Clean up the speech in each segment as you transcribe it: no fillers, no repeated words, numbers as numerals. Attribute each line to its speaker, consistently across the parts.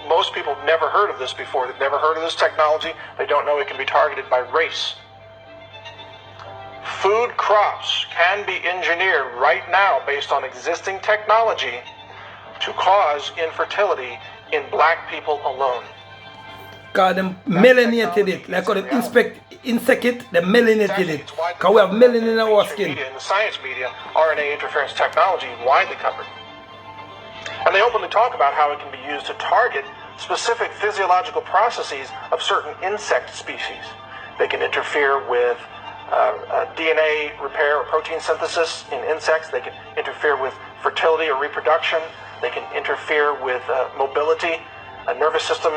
Speaker 1: most people have never heard of this before. They've never heard of this technology. They don't know it can be targeted by race. Food crops can be engineered right now based on existing technology to cause infertility in black people alone.
Speaker 2: Because them melanated it, like how they insect it, they melanated it. Because we have melanin in our skin.
Speaker 1: In the science media, RNA interference technology widely covered. And they openly talk about how it can be used to target specific physiological processes of certain insect species. They can interfere with DNA repair or protein synthesis in insects. They can interfere with fertility or reproduction. They can interfere with mobility, a nervous system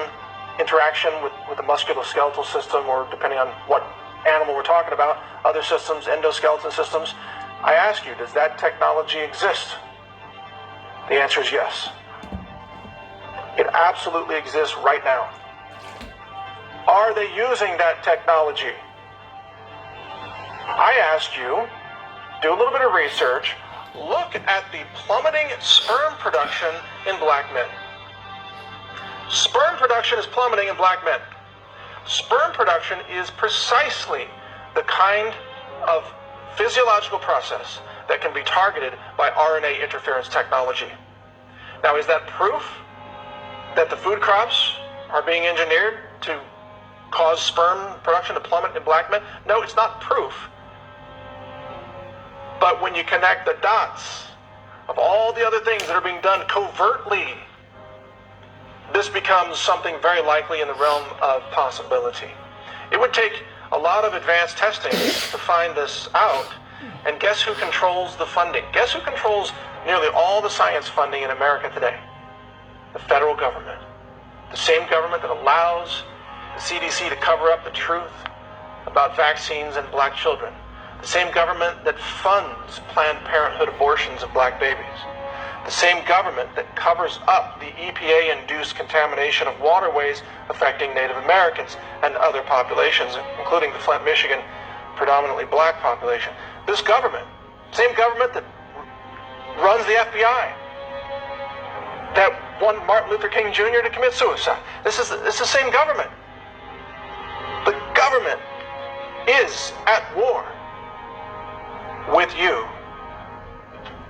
Speaker 1: interaction with the musculoskeletal system, or depending on what animal we're talking about, other systems, endoskeleton systems. I ask you, does that technology exist? The answer is yes. It absolutely exists right now. Are they using that technology? I asked you, do a little bit of research, look at the plummeting sperm production in black men. Sperm production is plummeting in black men. Sperm production is precisely the kind of physiological process that can be targeted by RNA interference technology. Now, is that proof that the food crops are being engineered to cause sperm production to plummet in black men? No, it's not proof. But when you connect the dots of all the other things that are being done covertly, this becomes something very likely in the realm of possibility. It would take a lot of advanced testing to find this out. And guess who controls the funding? Guess who controls nearly all the science funding in America today? The federal government. The same government that allows the CDC to cover up the truth about vaccines and black children. The same government that funds Planned Parenthood abortions of black babies. The same government that covers up the EPA-induced contamination of waterways affecting Native Americans and other populations, including the Flint, Michigan, predominantly black population. This government, same government that runs the FBI, that won Martin Luther King Jr. to commit suicide. This is the same government. The government is at war with you.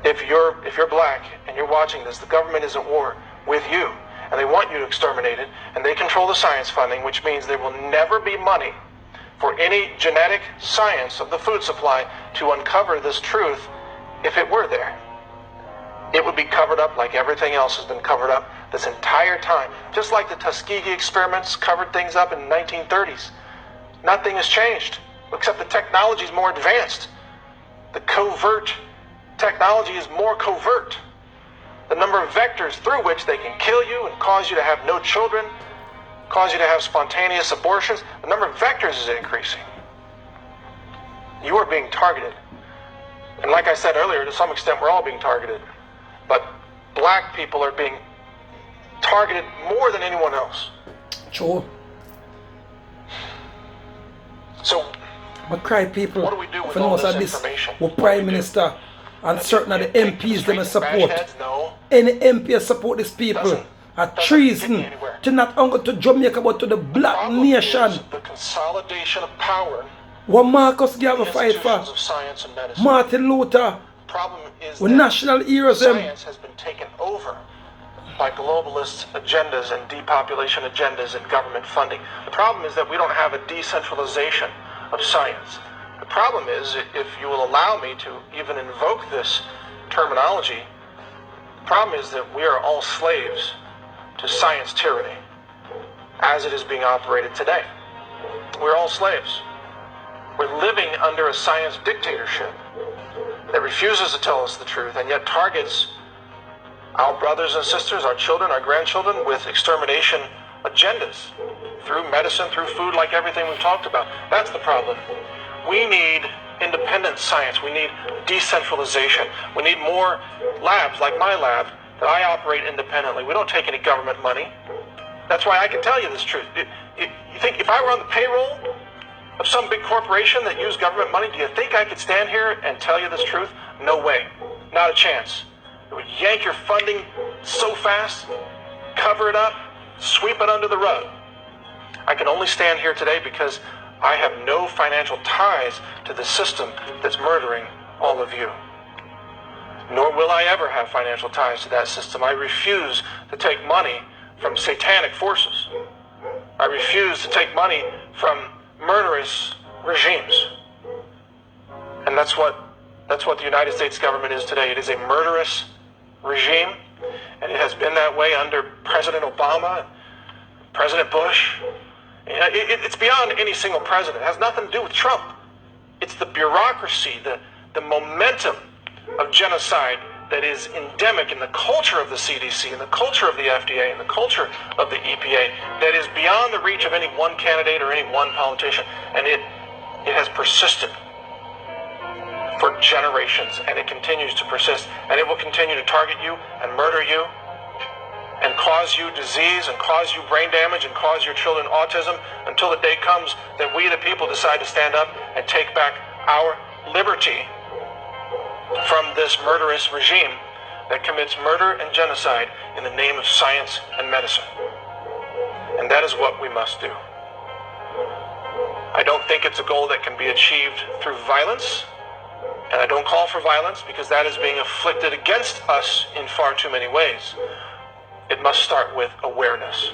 Speaker 1: If you're black and you're watching this, the government is at war with you, and they want you to exterminate it, and they control the science funding, which means there will never be money for any genetic science of the food supply to uncover this truth. If it were there, it would be covered up like everything else has been covered up this entire time. Just like the Tuskegee experiments covered things up in the 1930s. Nothing has changed, except the technology is more advanced. The covert technology is more covert. The number of vectors through which they can kill you and cause you to have no children, cause you to have spontaneous abortions, the number of vectors is increasing. You are being targeted. And like I said earlier, to some extent we're all being targeted. But black people are being targeted more than anyone else.
Speaker 2: True.
Speaker 1: So,
Speaker 2: but cry people,
Speaker 1: what do we do with
Speaker 2: for
Speaker 1: all
Speaker 2: most
Speaker 1: this
Speaker 2: of this,
Speaker 1: information?
Speaker 2: with Prime Minister and certain of the MPs them support.
Speaker 1: No.
Speaker 2: Any MP support these people
Speaker 1: Doesn't
Speaker 2: are
Speaker 1: get
Speaker 2: treason
Speaker 1: me anywhere.
Speaker 2: to not only to Jamaica but to the black
Speaker 1: Problem
Speaker 2: nation.
Speaker 1: is the consolidation of power.
Speaker 2: What Marcus gave a fight for,
Speaker 1: Institutions of science and medicine.
Speaker 2: Martin Luther,
Speaker 1: Problem is
Speaker 2: with
Speaker 1: that
Speaker 2: national heroes them.
Speaker 1: science has been taken over by globalist agendas and depopulation agendas and government funding. The problem is that we don't have a decentralization of science. The problem is, if you will allow me to even invoke this terminology, the problem is that we are all slaves to science tyranny as it is being operated today. We're all slaves. We're living under a science dictatorship that refuses to tell us the truth and yet targets our brothers and sisters, our children, our grandchildren with extermination agendas through medicine, through food, like everything we've talked about. That's the problem. We need independent science. We need decentralization. We need more labs like my lab that I operate independently. We don't take any government money. That's why I can tell you this truth. You think if I were on the payroll of some big corporation that used government money, do you think I could stand here and tell you this truth? No way. Not a chance. It would yank your funding so fast, cover it up, sweep it under the rug. I can only stand here today because I have no financial ties to the system that's murdering all of you. Nor will I ever have financial ties to that system. I refuse to take money from satanic forces. I refuse to take money from murderous regimes. And that's what the United States government is today. It is a murderous regime, and it has been that way under President Obama, President Bush. It's beyond any single president. It has nothing to do with Trump. It's the bureaucracy, the momentum of genocide that is endemic in the culture of the CDC, and the culture of the FDA, and the culture of the EPA that is beyond the reach of any one candidate or any one politician. And it has persisted for generations, and it continues to persist, and it will continue to target you and murder you and cause you disease and cause you brain damage and cause your children autism until the day comes that we the people decide to stand up and take back our liberty from this murderous regime that commits murder and genocide in the name of science and medicine. And that is what we must do. I don't think it's a goal that can be achieved through violence, and I don't call for violence because that is being inflicted against us in far too many ways. It must start with awareness.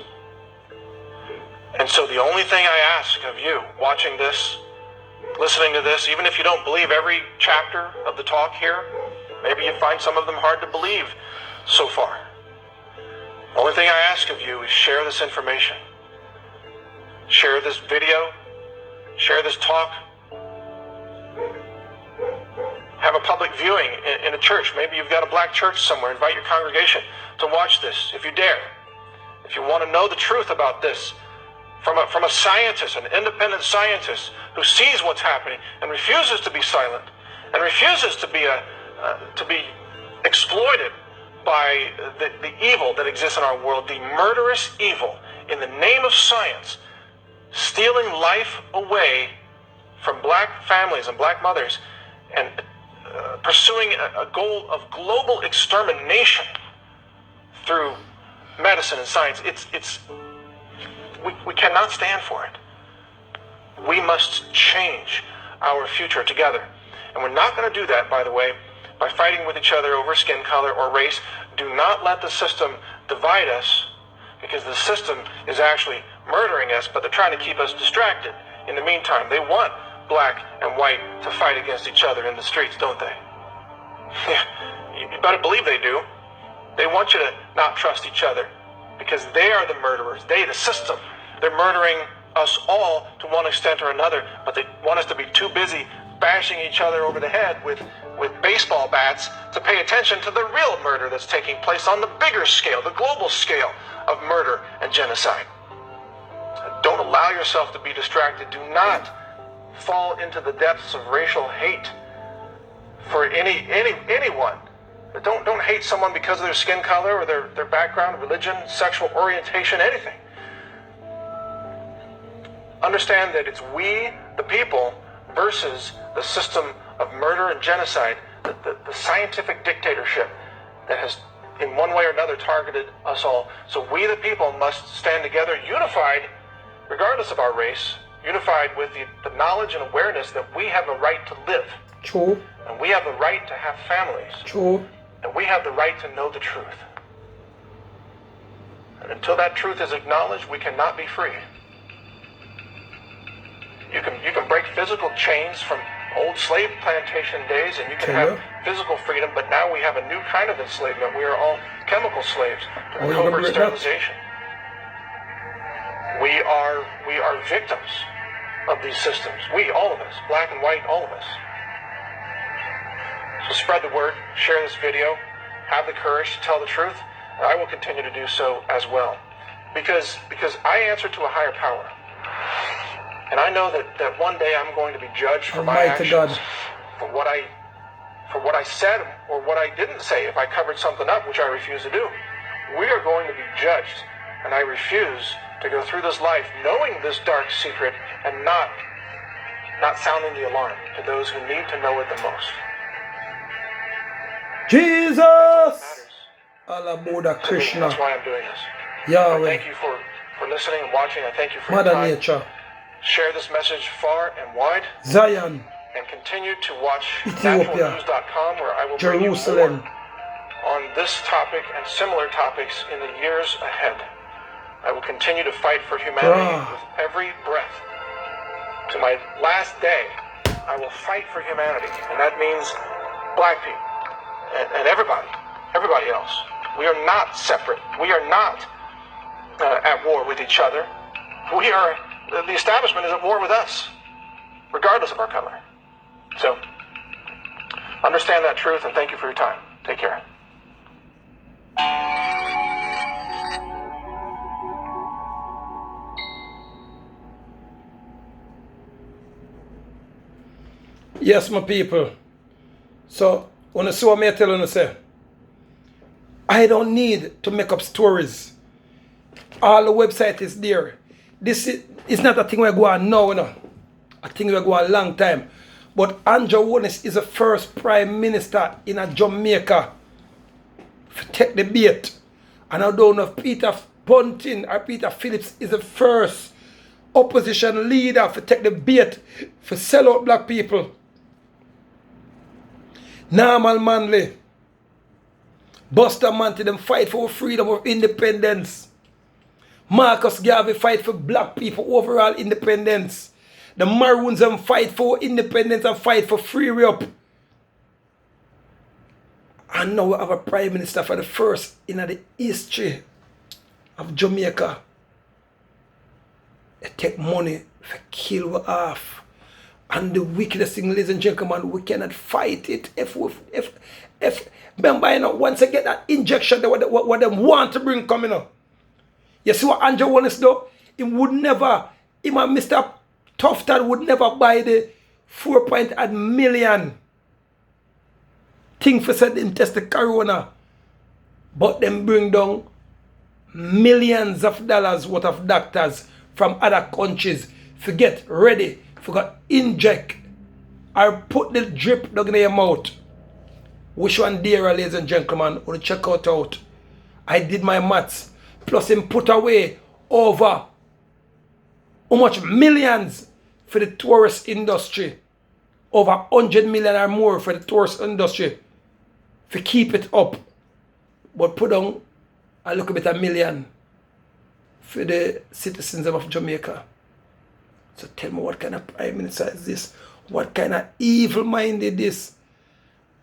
Speaker 1: And so the only thing I ask of you watching this, listening to this, even if you don't believe every chapter of the talk here, maybe you find some of them hard to believe so far. The only thing I ask of you is share this information. Share this video. Share this talk. Have a public viewing in a church. Maybe you've got a black church somewhere. Invite your congregation to watch this if you dare. If you want to know the truth about this from a scientist, an independent scientist who sees what's happening and refuses to be silent and refuses to be exploited by the evil that exists in our world, the murderous evil in the name of science, stealing life away from black families and black mothers and pursuing a goal of global extermination through medicine and science. We cannot stand for it. We must change our future together. And we're not going to do that, by the way, by fighting with each other over skin color or race. Do not let the system divide us, because the system is actually murdering us, but they're trying to keep us distracted. In the meantime, they want black and white to fight against each other in the streets, don't they? You better believe they do. They want you to not trust each other because they are the murderers. They, the system, they're murdering us all to one extent or another, but they want us to be too busy bashing each other over the head with baseball bats to pay attention to the real murder that's taking place on the bigger scale, the global scale of murder and genocide. Don't allow yourself to be distracted. Do not fall into the depths of racial hate for anyone. Don't hate someone because of their skin color or their background, religion, sexual orientation, anything. Understand that it's we, the people, versus the system of murder and genocide, the scientific dictatorship that has in one way or another targeted us all. So we, the people, must stand together, unified, regardless of our race, unified with the knowledge and awareness that we have a right to live.
Speaker 2: True.
Speaker 1: And we have the right to have families.
Speaker 2: True.
Speaker 1: And we have the right to know the truth. And until that truth is acknowledged, we cannot be free. You can break physical chains from old slave plantation days, and you can have physical freedom, but now we have a new kind of enslavement. We are all chemical slaves to covert sterilization. We are victims of these systems. We, all of us, black and white, all of us. So spread the word, share this video, have the courage to tell the truth, and I will continue to do so as well. Because I answer to a higher power. And I know that one day I'm going to be judged for my actions, for what I said or what I didn't say if I covered something up, which I refuse to do. We are going to be judged, and I refuse to go through this life knowing this dark secret and not sounding the alarm to those who need to know it the most.
Speaker 2: Jesus! Alabuda Krishna.
Speaker 1: That's why I'm doing this.
Speaker 2: Yahweh.
Speaker 1: Thank you for for listening and watching. I thank you for
Speaker 2: Mother
Speaker 1: your time.
Speaker 2: Nature,
Speaker 1: Share this message far and wide.
Speaker 2: Zion,
Speaker 1: And continue to watch
Speaker 2: Ethiopia,
Speaker 1: naturalnews.com, where I will
Speaker 2: Jerusalem,
Speaker 1: bring you more on this topic and similar topics in the years ahead. I will continue to fight for humanity with every breath. To my last day, I will fight for humanity, and that means black people and everybody else. We are not separate. We are not at war with each other. The establishment is at war with us, regardless of our color. So, understand that truth, and thank you for your time. Take care.
Speaker 2: Yes, my people. So, when you see what I tell you, say, I don't need to make up stories. All the website is there. This is not a thing we're going now, a thing we're going a long time. But Andrew Holness is the first prime minister in a Jamaica to take the bait. And I don't know if Peter Bunting or Peter Phillips is the first opposition leader to take the bait for sell out black people. Normal Manley, Buster Manty, them fight for freedom of independence. Marcus Garvey fight for black people overall independence. The Maroons them fight for independence and fight for free up. And now we have a prime minister for the first in the history of Jamaica. They take money for kill we off. And the wickedest thing, ladies and gentlemen, we cannot fight it if remember, once I get that injection, what them want to bring coming up. You see what Andrew Holness do? He would never, him and Mr. Tufton would never buy the 4.8 million thing for setting test the corona. But them bring down millions of dollars worth of doctors from other countries to get ready, for inject or put the drip down in your mouth. Which one dear, ladies and gentlemen, will check out. I did my maths. Plus him put away over how much millions for the tourist industry. Over 100 million or more for the tourist industry. To keep it up. But put on a little bit of million for the citizens of Jamaica. So tell me, what kind of prime minister is this? What kind of evil mind is this?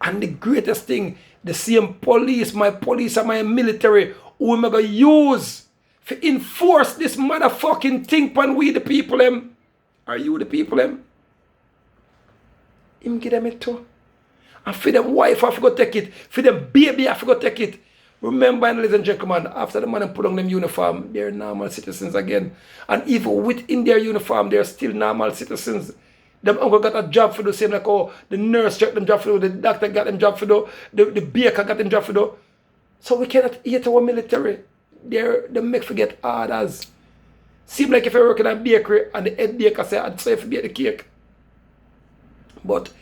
Speaker 2: And the greatest thing, the same police, my police and my military, who am I going to use to enforce this motherfucking thing upon we the people them? Are you the people them? Him give them it too. And for them wife, I forgot to take it. For them baby, I forgot to take it. Remember, ladies and gentlemen, after the man put on them uniform, they're normal citizens again. And even within their uniform, they're still normal citizens. Them uncle got a job for the same like, oh, the nurse got them job for the doctor got them job for the baker got them job for the. So we cannot hate our military. They make forget orders. Seem like if you work in a bakery and the head baker say, I'd say if you bake the cake. But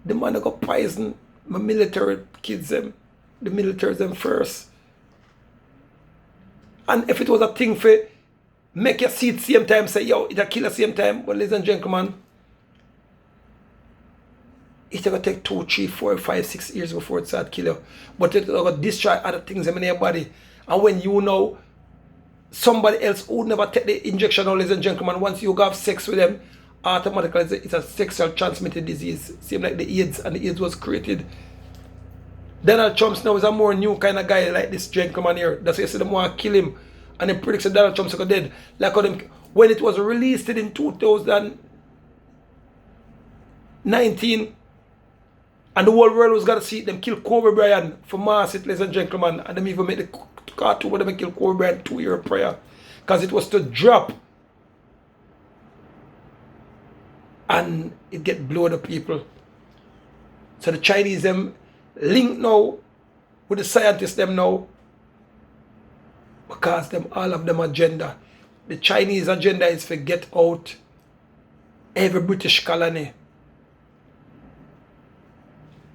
Speaker 2: the man got poison my military kids them. The military them first. And if it was a thing for make your seat same time, say, yo, it'll kill at same time. But ladies and gentlemen, it's going to take 2, 3, 4, 5, 6 years before it starts kill you. But it's going to destroy other things in your body. And when you know somebody else who never take the injection, ladies and gentlemen, once you have sex with them, automatically it's a sexual transmitted disease. Same like the AIDS, and the AIDS was created. Donald Trump now is a more new kind of guy like this gentleman here. That's why you see them want to kill him. And they predict that Donald Trump's going to dead. Like how them, when it was released in 2019, and the whole world was going to see them kill Kobe Bryant for mass, ladies and gentlemen. And them even made the cartoon where they kill Kobe Bryant 2 years prior. Because it was to drop. And it get blown up people. So the Chinese them link now with the scientists them now. Because them all of them agenda. The Chinese agenda is to get out every British colony.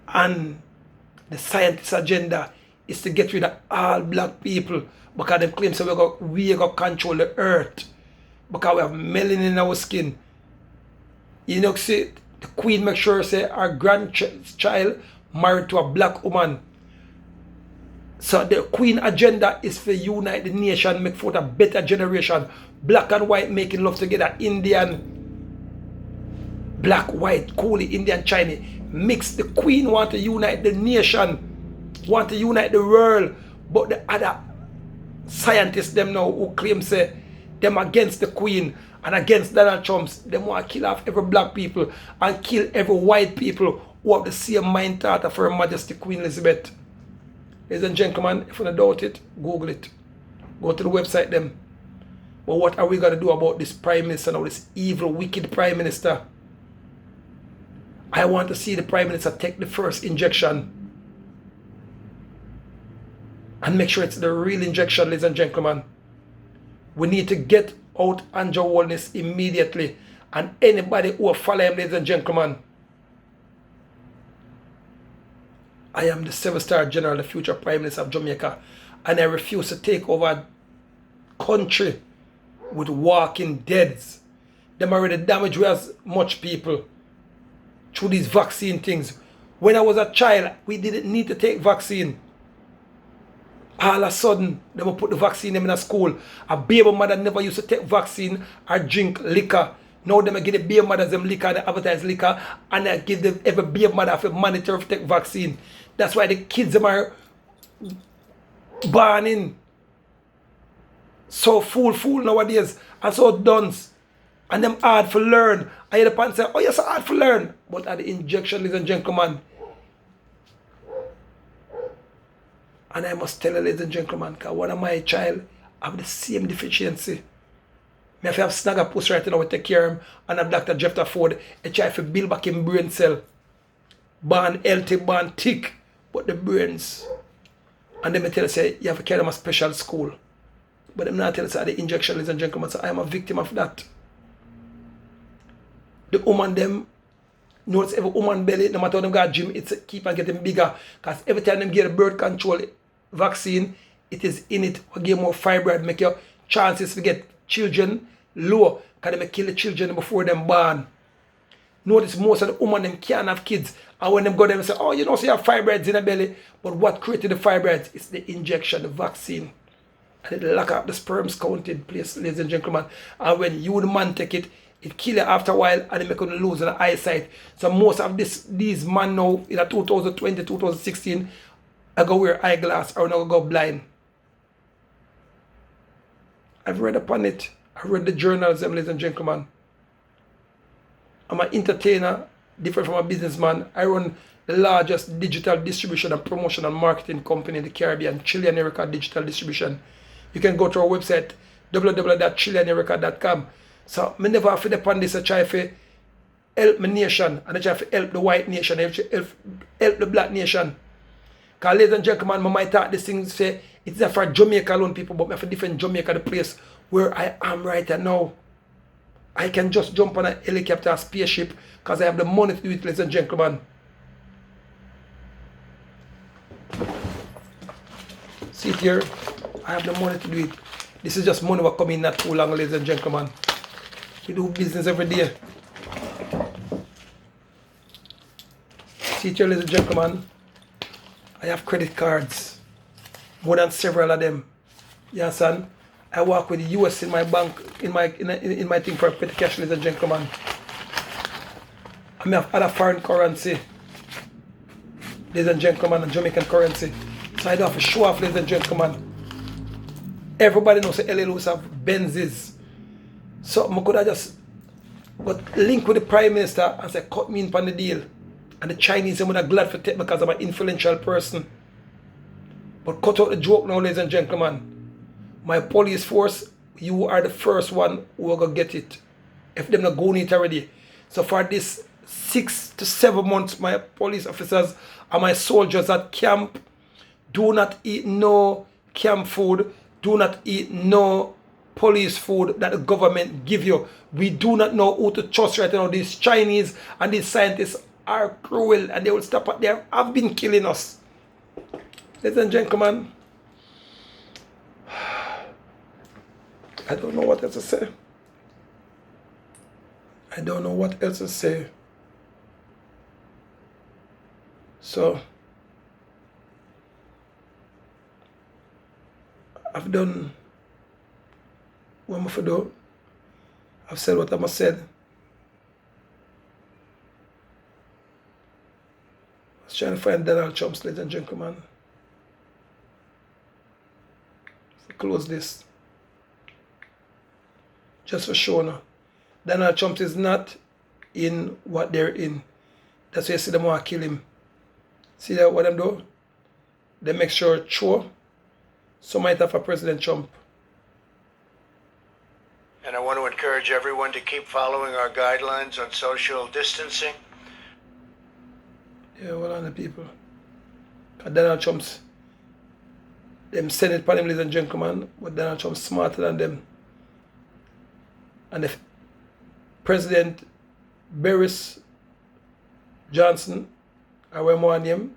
Speaker 2: And the scientist agenda is to get rid of all black people because they claim so we go control the earth because we have melanin in our skin. You know, see, the queen make sure say our grandchild married to a black woman. So the queen agenda is for unite the nation, make for a better generation. Black and white making love together. Indian, black, white, coolie, Indian, Chinese. Mix. The queen want to unite the nation, want to unite the world. But the other scientists them now who claim say them against the queen and against Donald Trump's, them want to kill off every black people and kill every white people who have the same mind thought of Her Majesty Queen Elizabeth. Ladies and gentlemen, if you don't doubt it, Google it. Go to the website them. But what are we going to do about this Prime Minister now, this evil, wicked Prime Minister? I want to see the Prime Minister take the first injection and make sure it's the real injection, ladies and gentlemen. We need to get out Andrew Holness immediately, and anybody who will follow him, ladies and gentlemen. I am the 7-star general, the future Prime Minister of Jamaica, and I refuse to take over a country with walking deads. Them already damaged we as much people through these vaccine things. When I was a child, we didn't need to take vaccine. All of a sudden, they will put the vaccine in a school. A baby mother never used to take vaccine or drink liquor. Now they give the baby mothers them liquor, they advertise liquor, and they give them every baby mother a monitor to take vaccine. That's why the kids them are born in so fool nowadays and so dunce. And them hard to learn. I hear the parents say, oh yes, hard to learn. But at the injection, ladies and gentlemen. And I must tell you, ladies and gentlemen, because one of my child have the same deficiency. Me have snag a post right now, we take care of him, and have Dr. Jeff Ford, a try to build back him brain cell. Born healthy, born thick, but the brains. And then me tell you, say, you have to carry them a special school. But them not tell us the injection, ladies and gentlemen, so I am a victim of that. The woman them, notice every woman belly, no matter how them got gym, it's keep on getting bigger. Because every time them get a birth control vaccine, it is in it will give more fibroid, make your chances to get children low. Because they kill the children before them born. Notice most of the women them can't have kids. And when them go there and say, oh, you know, so you have fibroids in the belly. But what created the fibroids is the injection, the vaccine. And it lock up the sperms counted place, ladies and gentlemen. And when you the man take it, it kill you after a while and it make you lose the eyesight. So most of these men now in 2020, 2016, I go wear eyeglass or I go blind. I've read upon it. I read the journals, ladies and gentlemen. I'm an entertainer, different from a businessman. I run the largest digital distribution and promotion and marketing company in the Caribbean, Chilean Erica Digital Distribution. You can go to our website, www.chileanerica.com. So, I never have to depend on this. I try to help my nation, and I try to help the white nation, I try to help the black nation. Because, ladies and gentlemen, I might talk this thing, say, it's not for Jamaica alone, people, but I have to defend Jamaica, the place where I am right now. I can just jump on a helicopter, a spaceship, because I have the money to do it, ladies and gentlemen. See it here? I have the money to do it. This is just money that come in not too long, ladies and gentlemen. We do business every day. See it here, ladies and gentlemen. I have credit cards. More than several of them. You understand? I work with the US in my bank, in my thing for petty cash, ladies and gentlemen. I may have other foreign currency, ladies and gentlemen, and Jamaican currency. So I don't have to show off, ladies and gentlemen. Everybody knows that LA Lewis have Benzes. So I could have just got link with the Prime Minister and say, cut me in on the deal. And the Chinese would have glad for take me because I'm an influential person. But cut out the joke now, ladies and gentlemen. My police force, you are the first one who are going to get it. If them not going it already. So for this 6 to 7 months, my police officers and my soldiers at camp do not eat no camp food. Do not eat no police food that the government give you. We do not know who to trust right now. These Chinese and these scientists are cruel and they will stop at there. Have been killing us. Ladies and gentlemen, I don't know what else to say. I don't know what else to say. So, I've done what I'm going to do. I've said what I must said. I was trying to find Donald Trump's, ladies and gentlemen. Let's close this. Just for sure now. Donald Trump is not in what they're in. That's why you see them want to kill him. See that what them do? They make sure sure some might have for President Trump.
Speaker 3: And I want to encourage everyone to keep following our guidelines on social distancing.
Speaker 2: Yeah, well on the people. Donald Trump's them send it upon him, ladies and gentlemen, but Donald Trump's smarter than them. And if President Boris Johnson, or whatever more name,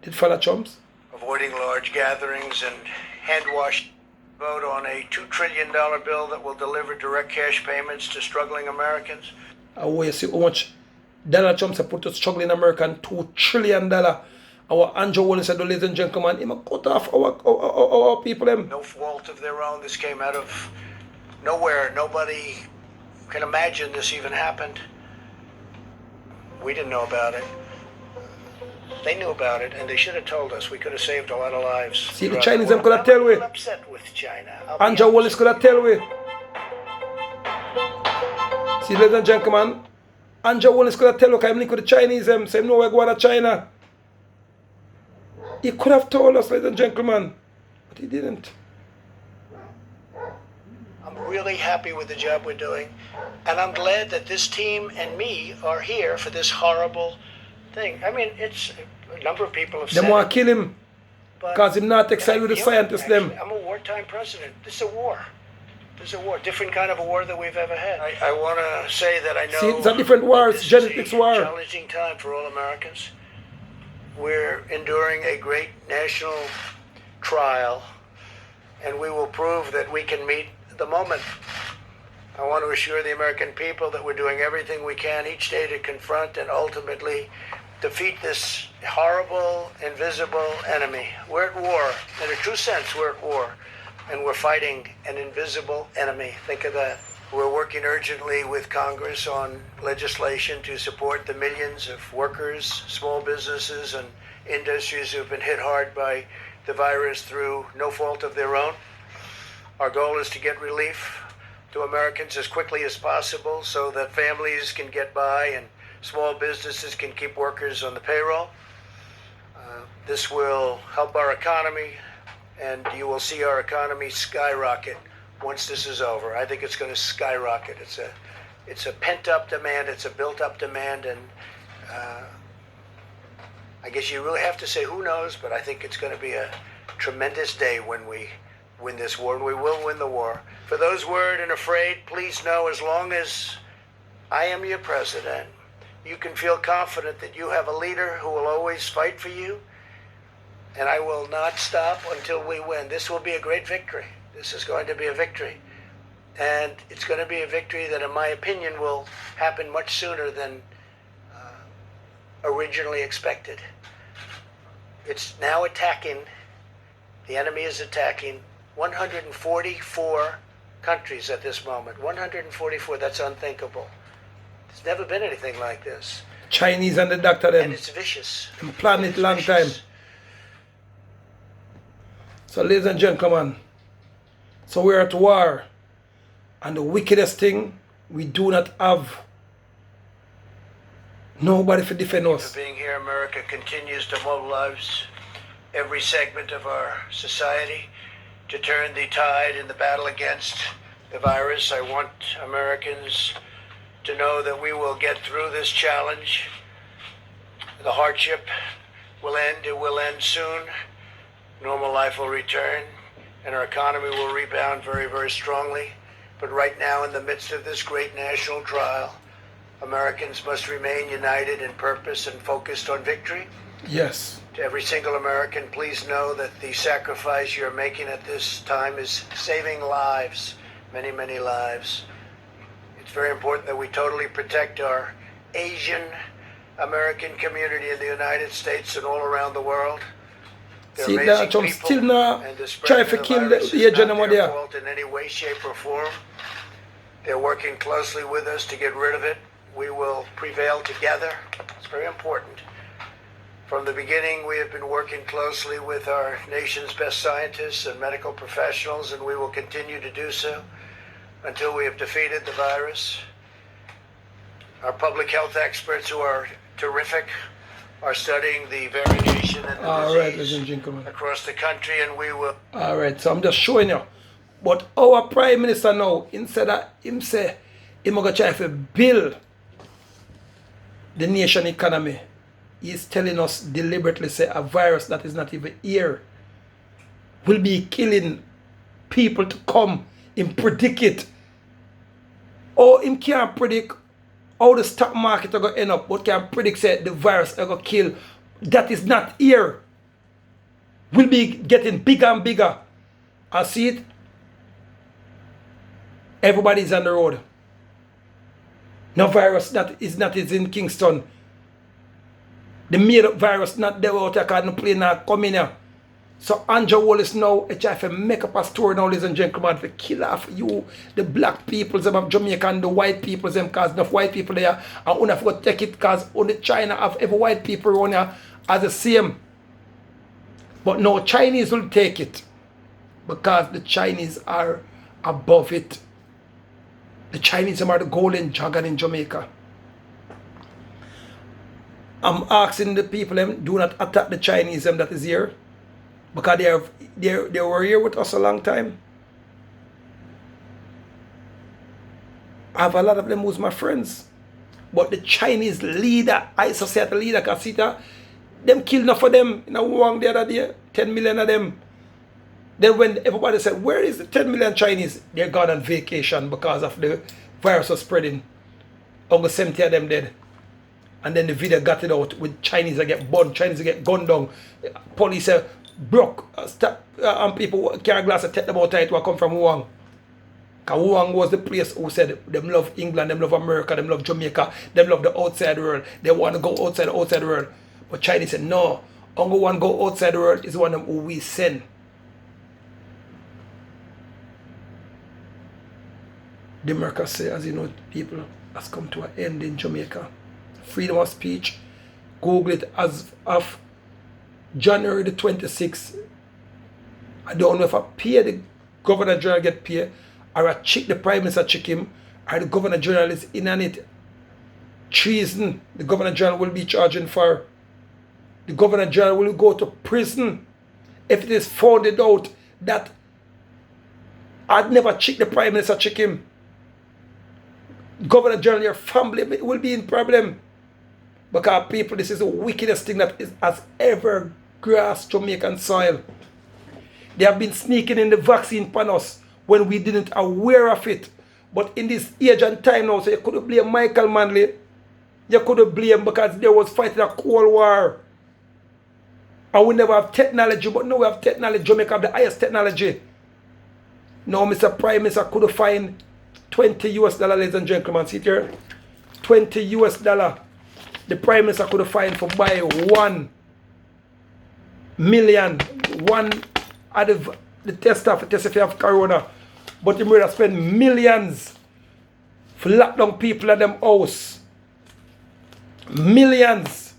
Speaker 2: did follow Trump's.
Speaker 3: Avoiding large gatherings and hand wash. Vote on a $2 trillion bill that will deliver direct cash payments to struggling Americans.
Speaker 2: And you see how much Donald Trump has put to struggling American $2 trillion. Our Andrew Willis said, ladies and gentlemen, he must cut off our people. Them.
Speaker 3: No fault of their own. This came out of nowhere. Nobody can imagine this even happened. We didn't know about it. They knew about it, and they should have told us. We could have saved a lot of lives.
Speaker 2: See, the Chinese them could have tell we.
Speaker 3: I'm upset with China.
Speaker 2: Andrew Willis could have tell we. See, ladies and gentlemen, Andrew Willis could have tell we, I'm linked with the Chinese them, say, no, we're going to China. He could have told us, ladies and gentlemen, but he didn't.
Speaker 3: I'm really happy with the job we're doing, and I'm glad that this team and me are here for this horrible thing. I mean, it's a number of people have said
Speaker 2: They want to kill him because he's not excited with the scientists.
Speaker 3: Actually, I'm a wartime president. This is a war. This is a war, different kind of a war than we've ever had. I want to say that I know.
Speaker 2: See, it's a different war. It's genetics war.
Speaker 3: It's a challenging time for all Americans. We're enduring a great national trial, and we will prove that we can meet the moment. I want to assure the American people that we're doing everything we can each day to confront and ultimately defeat this horrible, invisible enemy. We're at war. In a true sense, we're at war. And we're fighting an invisible enemy. Think of that. We're working urgently with Congress on legislation to support the millions of workers, small businesses, and industries who've been hit hard by the virus through no fault of their own. Our goal is to get relief to Americans as quickly as possible so that families can get by and small businesses can keep workers on the payroll. This will help our economy, and you will see our economy skyrocket once this is over. I think it's going to skyrocket. It's a pent-up demand. It's a built-up demand, and I guess you really have to say who knows, but I think it's going to be a tremendous day when we win this war, and we will win the war. For those worried and afraid, please know as long as I am your president, you can feel confident that you have a leader who will always fight for you, and I will not stop until we win. This will be a great victory. This is going to be a victory. And it's going to be a victory that, in my opinion, will happen much sooner than originally expected. It's now attacking, the enemy is attacking 144 countries at this moment. 144, that's unthinkable. There's never been anything like this.
Speaker 2: Chinese and the doctor them.
Speaker 3: And it's vicious.
Speaker 2: And planned it long time. So ladies and gentlemen, so we're at war. And the wickedest thing, we do not have nobody to defend us.
Speaker 3: For being here, America continues to mobilize every segment of our society to turn the tide in the battle against the virus. I want Americans to know that we will get through this challenge. The hardship will end. It will end soon. Normal life will return, and our economy will rebound very, very strongly. But right now, in the midst of this great national trial, Americans must remain united in purpose and focused on victory.
Speaker 2: Yes.
Speaker 3: To every single American, please know that the sacrifice you're making at this time is saving lives, many, many lives. It's very important that we totally protect our Asian American community in the United States and all around the world. They're
Speaker 2: See,
Speaker 3: amazing
Speaker 2: that Trump
Speaker 3: people,
Speaker 2: still not
Speaker 3: and the
Speaker 2: try
Speaker 3: spread
Speaker 2: to
Speaker 3: of the
Speaker 2: kill
Speaker 3: virus
Speaker 2: the
Speaker 3: is
Speaker 2: Asian
Speaker 3: not
Speaker 2: over
Speaker 3: their
Speaker 2: there.
Speaker 3: fault in any way, shape, or form. They're working closely with us to get rid of it. We will prevail together. It's very important. From the beginning, we have been working closely with our nation's best scientists and medical professionals, and we will continue to do so until we have defeated the virus. Our public health experts, who are terrific, are studying the variation and the
Speaker 2: All right, ladies
Speaker 3: disease
Speaker 2: and gentlemen.
Speaker 3: across the country, and we will.
Speaker 2: All right, so I'm just showing you. But our Prime Minister now, instead of him say, he's going to try to build the nation economy, he's telling us deliberately, say, a virus that is not even here will be killing people to come. Him predict it. Or him can't predict how the stock market are going to end up, but can predict, say, the virus are going to kill. That is not here. Will be getting bigger and bigger. I see it. Everybody's on the road. No virus that is not is in Kingston. The made up virus not there out there because no plane not coming here. So Andrew Wallace now try to make up a story now, ladies and gentlemen, to kill off you, the black peoples of Jamaica and the white peoples them, because enough white people there, and we have to take it because only China have every white people around here as the same. But no, Chinese will take it because the Chinese are above it. The Chinese are the golden dragon in Jamaica. I'm asking the people them, do not attack the Chinese them that is here, because they were here with us a long time. I have a lot of them who's my friends. But the Chinese leader, high society leader, Kasita, them killed enough of them in a war the other day, 10 million of them. Then when everybody said, where is the 10 million Chinese? They're gone on vacation because of the virus was spreading. Over 70 of them dead. And then the video got it out with Chinese that get burned, Chinese that get gunned down. Police broke, and people carry glass and take them out to come from Wuhan. Because Wuhan was the place who said them love England, them love America, them love Jamaica, them love the outside world. They want to go outside the world. But Chinese said, no, only one go outside the world is one of them who we send. Democracy, as you know, people, has come to an end in Jamaica. Freedom of speech. Google it as of January the 26th. I don't know if I pay the Governor General get paid, or I check the Prime Minister check him, or the Governor General is in on it. Treason, the Governor General will be charging for. The Governor General will go to prison if it is found out that I'd never check the Prime Minister check him. Governor General, your family will be in problem. Because people, this is the wickedest thing that has ever grasped Jamaican soil. They have been sneaking in the vaccine upon us when we didn't aware of it. But in this age and time now, so you couldn't blame Michael Manley. You couldn't blame because there was fighting a Cold War. And we never have technology, but now we have technology. Jamaica have the highest technology. Now Mr. Prime Minister could find $20 US, ladies and gentlemen. See it here? $20 US. The Prime Minister could find for buy 1 million, one out of the test if you have corona. But he would have spent millions for lock down people at them house. Millions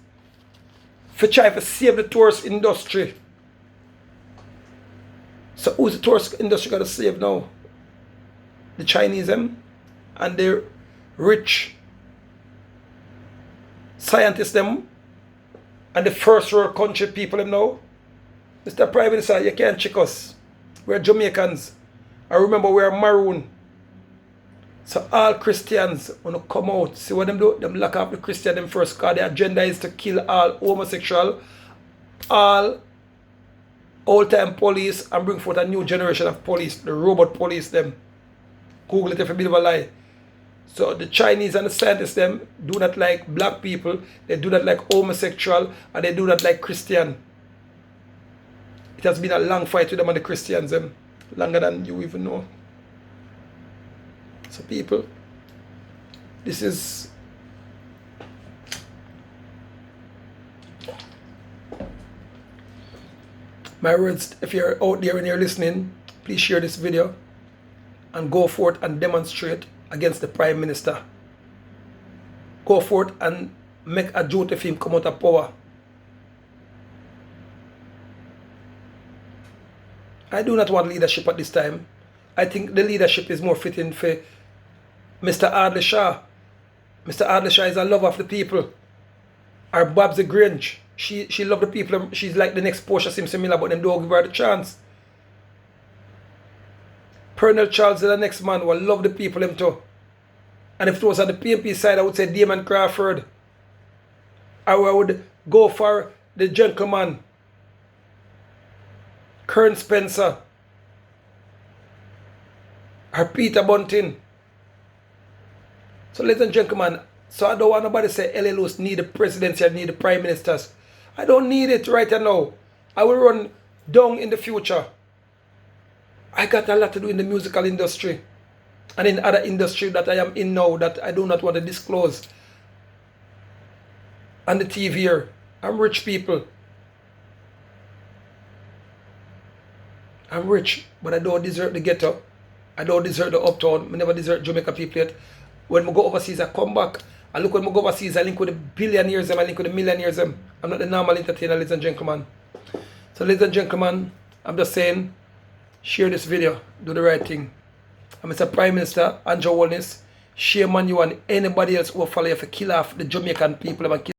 Speaker 2: for trying to save the tourist industry. So who's the tourist industry going to save now? The Chinese them and their rich scientists them and the first world country people them now. Mr. Prime Minister, you can't check us. We're Jamaicans. I remember we're maroon. So all Christians want to come out. See what them do? Them lock up the Christian them first, because the agenda is to kill all homosexual, all old-time police, and bring forth a new generation of police, the robot police them. Google it if you believe a lie. So the Chinese and the scientists them do not like black people, they do not like homosexual, and they do not like Christian. It has been a long fight with them and the Christians, longer than you even know. So people, this is my words. If you're out there and you're listening, please share this video and go forth and demonstrate against the Prime Minister. Go forth and make a duty for him come out of power. I do not want leadership at this time. I think the leadership is more fitting for Mr. Ardley Shaw. Mr. Ardley Shaw is a lover of the people. Or Babsy Grange. She loves the people. She's like the next Portia Simpson Miller, but them don't give her the chance. Pernell Charles is the next man who will love the people him too. And if it was on the PNP side, I would say Damon Crawford. Or I would go for the gentleman, Kern Spencer, or Peter Bunting. So ladies and gentlemen, so I don't want nobody to say LA Lewis need the presidency and need the prime ministers. I don't need it right now. I will run down in the future. I got a lot to do in the musical industry and in other industry that I am in now that I do not want to disclose on the TV here. I'm rich, people. I'm rich, but I don't deserve the ghetto. I don't deserve the uptown. I never deserve Jamaica people yet. When I go overseas, I come back. And look, when I go overseas, I link with the billionaires, I link with the millionaires. I'm not the normal entertainer, ladies and gentlemen. So, ladies and gentlemen, I'm just saying, share this video. Do the right thing. And Mr. Prime Minister, Andrew Holness, shame on you and anybody else who will follow you for kill off the Jamaican people and kill